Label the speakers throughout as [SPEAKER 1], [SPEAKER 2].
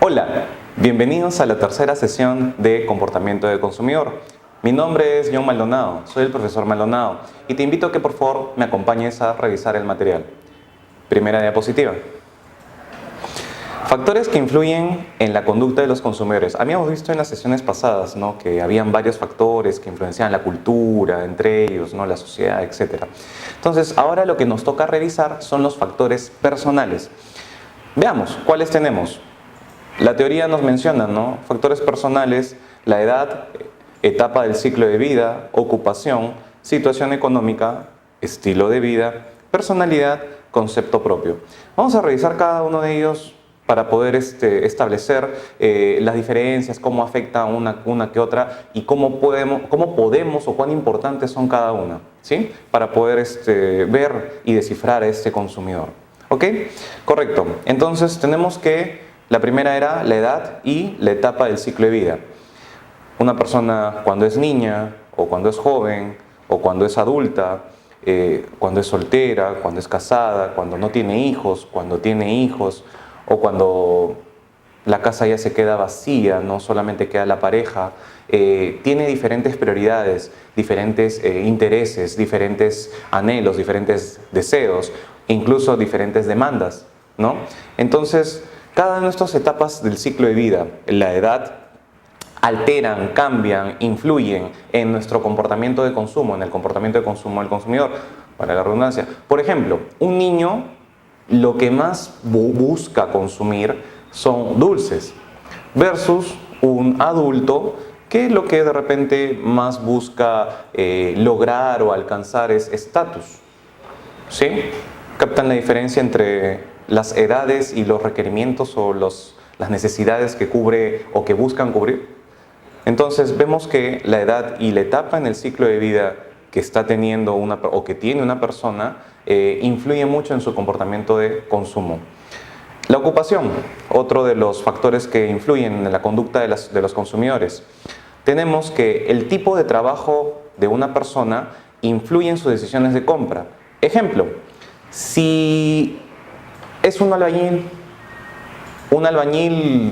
[SPEAKER 1] Hola, bienvenidos a la tercera sesión de Comportamiento del Consumidor. Mi nombre es John Maldonado, soy el profesor Maldonado y te invito a que por favor me acompañes a revisar el material. Primera diapositiva. Factores que influyen en la conducta de los consumidores. Habíamos visto en las sesiones pasadas, ¿no?, que habían varios factores que influenciaban la cultura, entre ellos, ¿no?, la sociedad, etc. Entonces, ahora lo que nos toca revisar son los factores personales. Veamos, ¿cuáles tenemos? La teoría nos menciona, ¿no?, factores personales: la edad, etapa del ciclo de vida, ocupación, situación económica, estilo de vida, personalidad, concepto propio. Vamos a revisar cada uno de ellos para poder establecer las diferencias, cómo afecta una que otra y cómo podemos o cuán importantes son cada una, ¿sí?, para poder ver y descifrar a este consumidor. ¿Ok? Correcto. Entonces tenemos que la primera era la edad y la etapa del ciclo de vida. Una persona cuando es niña, o cuando es joven, o cuando es adulta, cuando es soltera, cuando es casada, cuando no tiene hijos, cuando tiene hijos, o cuando la casa ya se queda vacía, no solamente queda la pareja, tiene diferentes prioridades, diferentes intereses, diferentes anhelos, diferentes deseos, incluso diferentes demandas, ¿no? Entonces, cada una de estas etapas del ciclo de vida, la edad, alteran, cambian, influyen en nuestro comportamiento de consumo, en el comportamiento de consumo del consumidor, para la redundancia. Por ejemplo, un niño lo que más busca consumir son dulces, versus un adulto que lo que de repente más busca lograr o alcanzar es estatus. ¿Sí? ¿Captan la diferencia entre las edades y los requerimientos o las necesidades que cubre o que buscan cubrir? Entonces vemos que la edad y la etapa en el ciclo de vida que está teniendo o que tiene una persona influye mucho en su comportamiento de consumo. La ocupación, otro de los factores que influyen en la conducta de los consumidores. Tenemos que el tipo de trabajo de una persona influye en sus decisiones de compra. Ejemplo, si es un albañil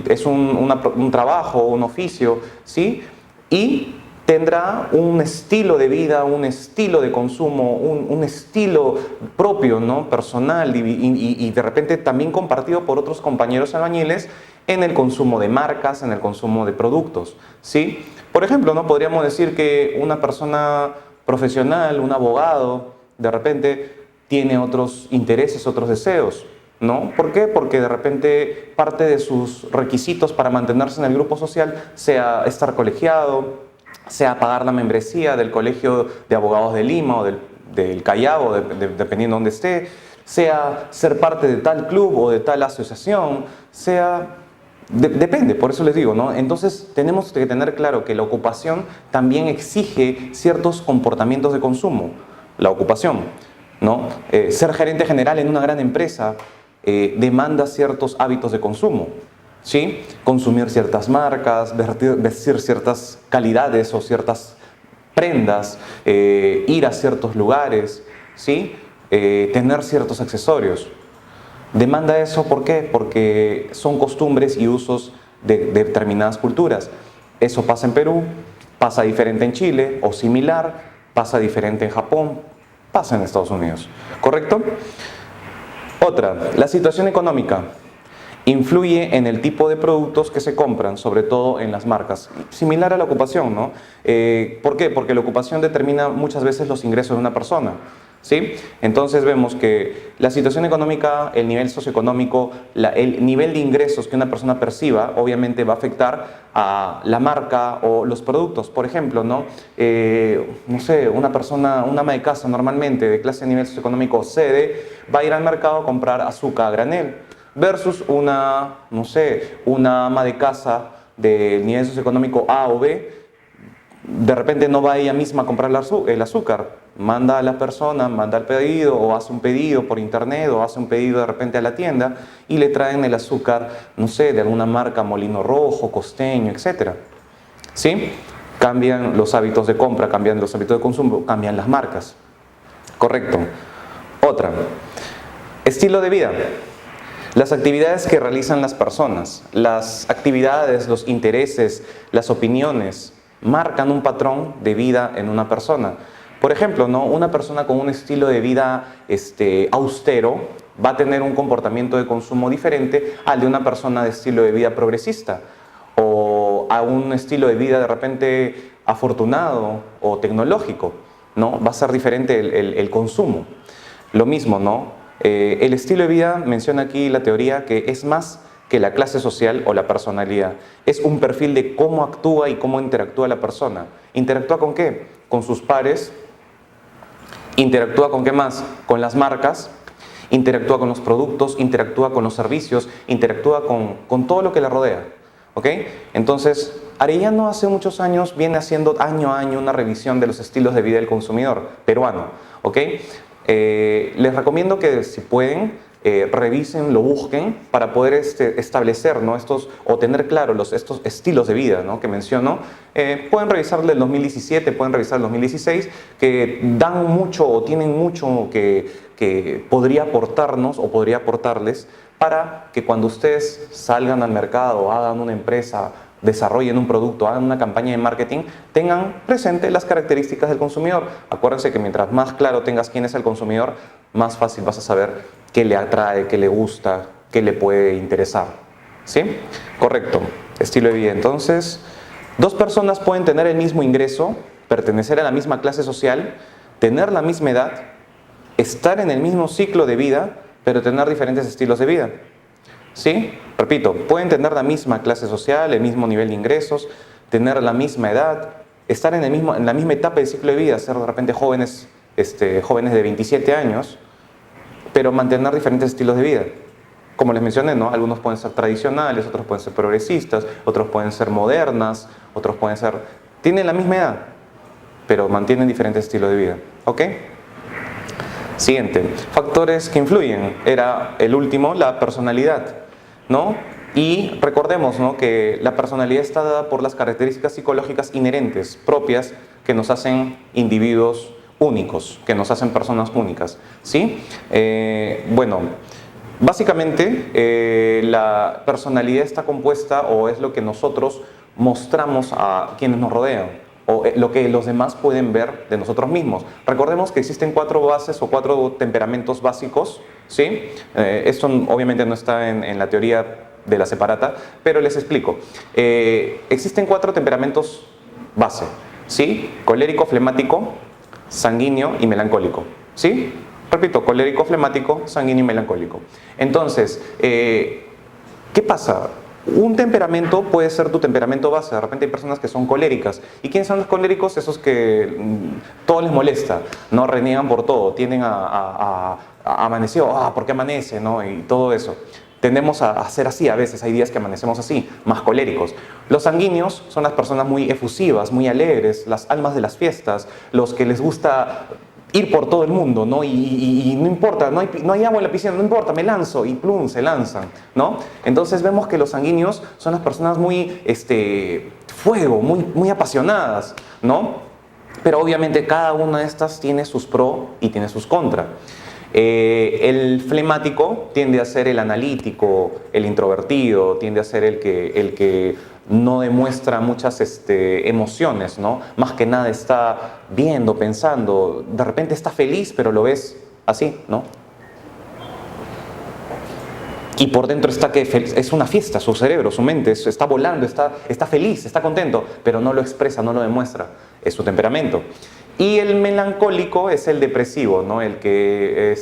[SPEAKER 1] es un trabajo, un oficio, ¿sí?, y tendrá un estilo de vida, un estilo de consumo, un estilo propio, ¿no?, personal y de repente también compartido por otros compañeros albañiles en el consumo de marcas, en el consumo de productos, ¿sí? Por ejemplo, ¿no?, podríamos decir que una persona profesional, un abogado, de repente tiene otros intereses, otros deseos, ¿no? ¿Por qué? Porque de repente parte de sus requisitos para mantenerse en el grupo social sea estar colegiado, sea pagar la membresía del Colegio de Abogados de Lima o del Callao, dependiendo de dónde esté, sea ser parte de tal club o de tal asociación, depende, por eso les digo, ¿no? Entonces tenemos que tener claro que la ocupación también exige ciertos comportamientos de consumo. La ocupación, ¿no? Ser gerente general en una gran empresa demanda ciertos hábitos de consumo, ¿sí? Consumir ciertas marcas, vestir ciertas calidades o ciertas prendas, ir a ciertos lugares, ¿sí? Tener ciertos accesorios. Demanda eso, ¿por qué? Porque son costumbres y usos de determinadas culturas. Eso pasa en Perú, pasa diferente en Chile o similar, pasa diferente en Japón, pasa en Estados Unidos, ¿correcto? Otra, la situación económica influye en el tipo de productos que se compran, sobre todo en las marcas. Similar a la ocupación, ¿no? ¿Por qué? Porque la ocupación determina muchas veces los ingresos de una persona, ¿sí? Entonces vemos que la situación económica, el nivel socioeconómico, el nivel de ingresos que una persona perciba, obviamente va a afectar a la marca o los productos. Por ejemplo, ¿no? No sé, una ama de casa normalmente de clase de nivel socioeconómico C, va a ir al mercado a comprar azúcar a granel, versus una ama de casa del nivel socioeconómico A o B, de repente no va ella misma a comprar el azúcar, manda a la persona, manda el pedido o hace un pedido por internet o hace un pedido de repente a la tienda y le traen el azúcar, no sé, de alguna marca, Molino Rojo, Costeño, etc. ¿Sí? Cambian los hábitos de compra, cambian los hábitos de consumo, cambian las marcas. Correcto. Otra, estilo de vida. Las actividades que realizan las personas, las actividades, los intereses, las opiniones, marcan un patrón de vida en una persona. Por ejemplo, ¿no? Una persona con un estilo de vida austero va a tener un comportamiento de consumo diferente al de una persona de estilo de vida progresista, o a un estilo de vida de repente afortunado o tecnológico, ¿no? Va a ser diferente el consumo. Lo mismo, ¿no? El estilo de vida, menciona aquí la teoría, que es más que la clase social o la personalidad. Es un perfil de cómo actúa y cómo interactúa la persona. ¿Interactúa con qué? Con sus pares. ¿Interactúa con qué más? Con las marcas. Interactúa con los productos, interactúa con los servicios, interactúa con todo lo que la rodea. ¿Ok? Entonces, Arellano hace muchos años viene haciendo año a año una revisión de los estilos de vida del consumidor peruano. ¿Ok? Les recomiendo que si pueden, revisen, lo busquen para poder establecer, ¿no? O tener claro estos estilos de vida, ¿no? Que menciono. Pueden revisar del 2017, pueden revisar el 2016, que dan mucho o tienen mucho que podría aportarnos o podría aportarles para que cuando ustedes salgan al mercado, hagan una empresa, desarrollen un producto, hagan una campaña de marketing, tengan presente las características del consumidor. Acuérdense que mientras más claro tengas quién es el consumidor, más fácil vas a saber qué le atrae, qué le gusta, qué le puede interesar. ¿Sí? Correcto. Estilo de vida. Entonces, dos personas pueden tener el mismo ingreso, pertenecer a la misma clase social, tener la misma edad, estar en el mismo ciclo de vida, pero tener diferentes estilos de vida. ¿Sí? Repito, pueden tener la misma clase social, el mismo nivel de ingresos, tener la misma edad, estar en la misma etapa del ciclo de vida, ser de repente jóvenes de 27 años, pero mantener diferentes estilos de vida. Como les mencioné, ¿no? Algunos pueden ser tradicionales, otros pueden ser progresistas, otros pueden ser modernas, otros pueden ser... Tienen la misma edad, pero mantienen diferentes estilos de vida. ¿Ok? Siguiente, factores que influyen. Era el último, la personalidad, ¿no? Y recordemos, ¿no? Que la personalidad está dada por las características psicológicas inherentes, propias, que nos hacen individuos únicos, que nos hacen personas únicas, ¿sí? Bueno, básicamente la personalidad está compuesta, o es lo que nosotros mostramos a quienes nos rodean, o lo que los demás pueden ver de nosotros mismos. Recordemos que existen 4 bases o 4 temperamentos básicos, ¿sí? Esto obviamente no está en la teoría de la separata, pero les explico. Existen 4 temperamentos base, ¿sí? Colérico, flemático, sanguíneo y melancólico, ¿sí? Repito, colérico, flemático, sanguíneo y melancólico. Entonces, ¿qué pasa? Un temperamento puede ser tu temperamento base. De repente hay personas que son coléricas. ¿Y quiénes son los coléricos? Esos que todo les molesta, ¿no? Reniegan por todo, tienden a amanecer, ¿por qué amanece? ¿No? Y todo eso. Tendemos a ser así a veces, hay días que amanecemos así, más coléricos. Los sanguíneos son las personas muy efusivas, muy alegres, las almas de las fiestas, los que les gusta ir por todo el mundo, ¿no? Y no importa, no hay agua en la piscina, no importa, me lanzo, y plum, se lanzan, ¿no? Entonces vemos que los sanguíneos son las personas muy, fuego, muy apasionadas, ¿no? Pero obviamente cada una de estas tiene sus pros y tiene sus contras. El flemático tiende a ser el analítico, el introvertido, tiende a ser el que no demuestra muchas emociones, ¿no? Más que nada está viendo, pensando, de repente está feliz, pero lo ves así, ¿no? Y por dentro está que es una fiesta, su cerebro, su mente, está volando, está feliz, está contento, pero no lo expresa, no lo demuestra, es su temperamento. Y el melancólico es el depresivo, ¿no? El que,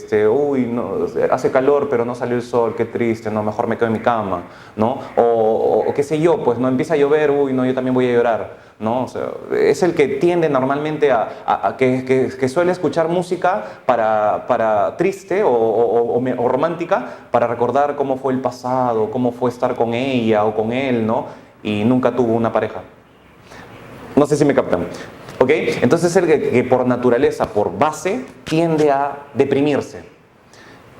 [SPEAKER 1] no, hace calor pero no salió el sol, qué triste, no, mejor me quedo en mi cama, ¿no? O qué sé yo, pues no empieza a llover, no, yo también voy a llorar, ¿no? O sea, es el que tiende normalmente que suele escuchar música para triste o romántica, para recordar cómo fue el pasado, cómo fue estar con ella o con él, ¿no? Y nunca tuvo una pareja. No sé si me captan. ¿Ok? Entonces es el que por naturaleza, por base, tiende a deprimirse.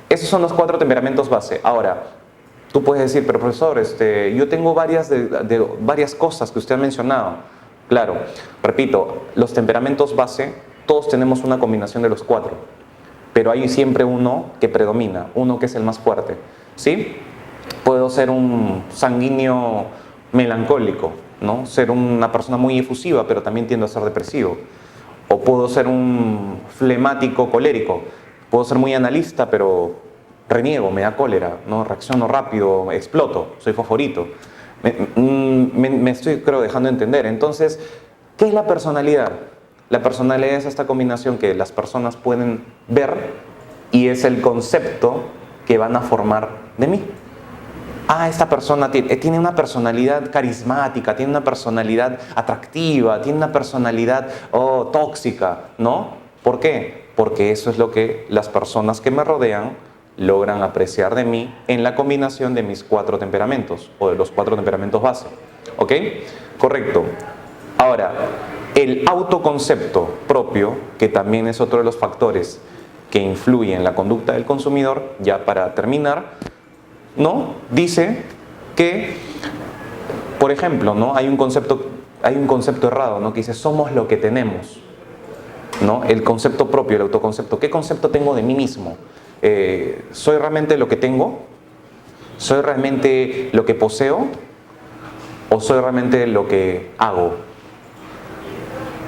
[SPEAKER 1] Esos son los 4 temperamentos base. Ahora, tú puedes decir, pero profesor, yo tengo varias cosas que usted ha mencionado. Claro, repito, los temperamentos base, todos tenemos una combinación de los 4. Pero hay siempre uno que predomina, uno que es el más fuerte. ¿sí? Puedo ser un sanguíneo melancólico, ¿no? Ser una persona muy efusiva, pero también tiendo a ser depresivo. O puedo ser un flemático colérico. Puedo ser muy analista, pero reniego, me da cólera, ¿no? Reacciono rápido, exploto, soy fosforito. Me estoy, creo, dejando entender. Entonces, ¿qué es la personalidad? La personalidad es esta combinación que las personas pueden ver y es el concepto que van a formar de mí. Ah, esta persona tiene una personalidad carismática, tiene una personalidad atractiva, tiene una personalidad tóxica, ¿no? ¿Por qué? Porque eso es lo que las personas que me rodean logran apreciar de mí en la combinación de mis 4 temperamentos o de los 4 temperamentos base. ¿Ok? Correcto. Ahora, el autoconcepto propio, que también es otro de los factores que influyen en la conducta del consumidor, ya para terminar, ¿no? Dice que, por ejemplo, ¿no? Hay un concepto errado, ¿no? Que dice somos lo que tenemos, ¿no? El concepto propio, el autoconcepto. ¿Qué concepto tengo de mí mismo? ¿Soy realmente lo que tengo? ¿Soy realmente lo que poseo? ¿O soy realmente lo que hago?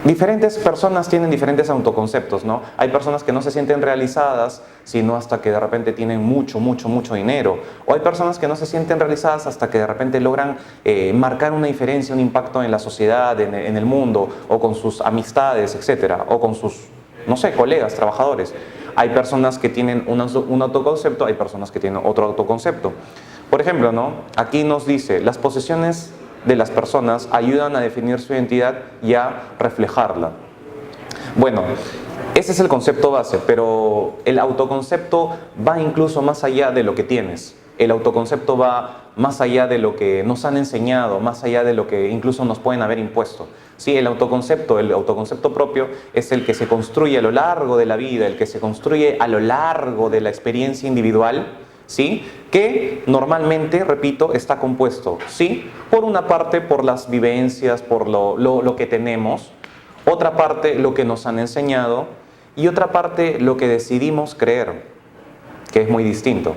[SPEAKER 1] Diferentes personas tienen diferentes autoconceptos, ¿no? Hay personas que no se sienten realizadas, sino hasta que de repente tienen mucho dinero. O hay personas que no se sienten realizadas hasta que de repente logran marcar una diferencia, un impacto en la sociedad, en el mundo, o con sus amistades, etcétera, o con sus, no sé, colegas, trabajadores. Hay personas que tienen un autoconcepto, hay personas que tienen otro autoconcepto. Por ejemplo, ¿no? Aquí nos dice, las posesiones de las personas ayudan a definir su identidad y a reflejarla. Bueno, ese es el concepto base, pero el autoconcepto va incluso más allá de lo que tienes. El autoconcepto va más allá de lo que nos han enseñado, más allá de lo que incluso nos pueden haber impuesto. Sí, el autoconcepto propio es el que se construye a lo largo de la vida, el que se construye a lo largo de la experiencia individual, ¿sí? Que normalmente, repito, está compuesto, ¿sí? Por una parte, por las vivencias, por lo que tenemos, otra parte, lo que nos han enseñado, y otra parte, lo que decidimos creer, que es muy distinto.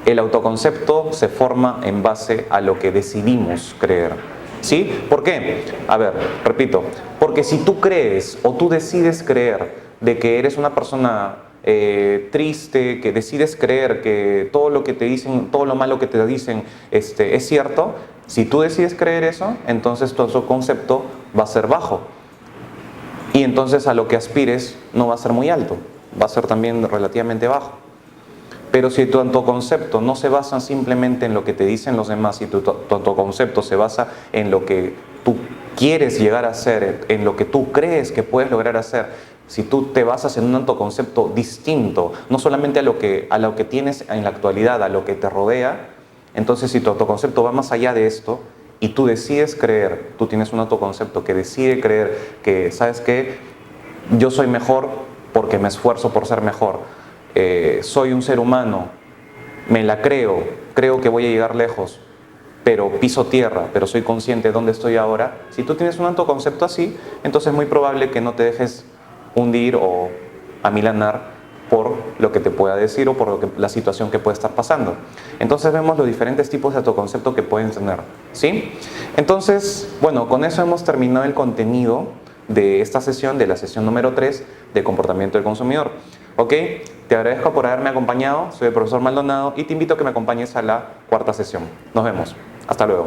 [SPEAKER 1] El autoconcepto se forma en base a lo que decidimos creer, ¿sí? ¿Por qué? A ver, repito, porque si tú crees o tú decides creer de que eres una persona triste, que decides creer que todo lo que te dicen, todo lo malo que te dicen es cierto, si tú decides creer eso, entonces tu autoconcepto va a ser bajo. Y entonces a lo que aspires no va a ser muy alto, va a ser también relativamente bajo. Pero si tu autoconcepto no se basa simplemente en lo que te dicen los demás, si tu autoconcepto se basa en lo que tú quieres llegar a ser, en lo que tú crees que puedes lograr hacer, si tú te basas en un autoconcepto distinto, no solamente a lo que tienes en la actualidad, a lo que te rodea, entonces si tu autoconcepto va más allá de esto y tú decides creer, tú tienes un autoconcepto que decide creer que, ¿sabes qué? Yo soy mejor porque me esfuerzo por ser mejor. Soy un ser humano, me la creo que voy a llegar lejos, pero piso tierra, pero soy consciente de dónde estoy ahora. Si tú tienes un autoconcepto así, entonces es muy probable que no te dejes hundir o amilanar por lo que te pueda decir o por la situación que puede estar pasando. Entonces vemos los diferentes tipos de autoconcepto que pueden tener, ¿sí? Entonces, bueno, con eso hemos terminado el contenido de esta sesión, de la sesión número 3 de comportamiento del consumidor. ¿Ok? Te agradezco por haberme acompañado, soy el profesor Maldonado y te invito a que me acompañes a la 4ª sesión. Nos vemos. Hasta luego.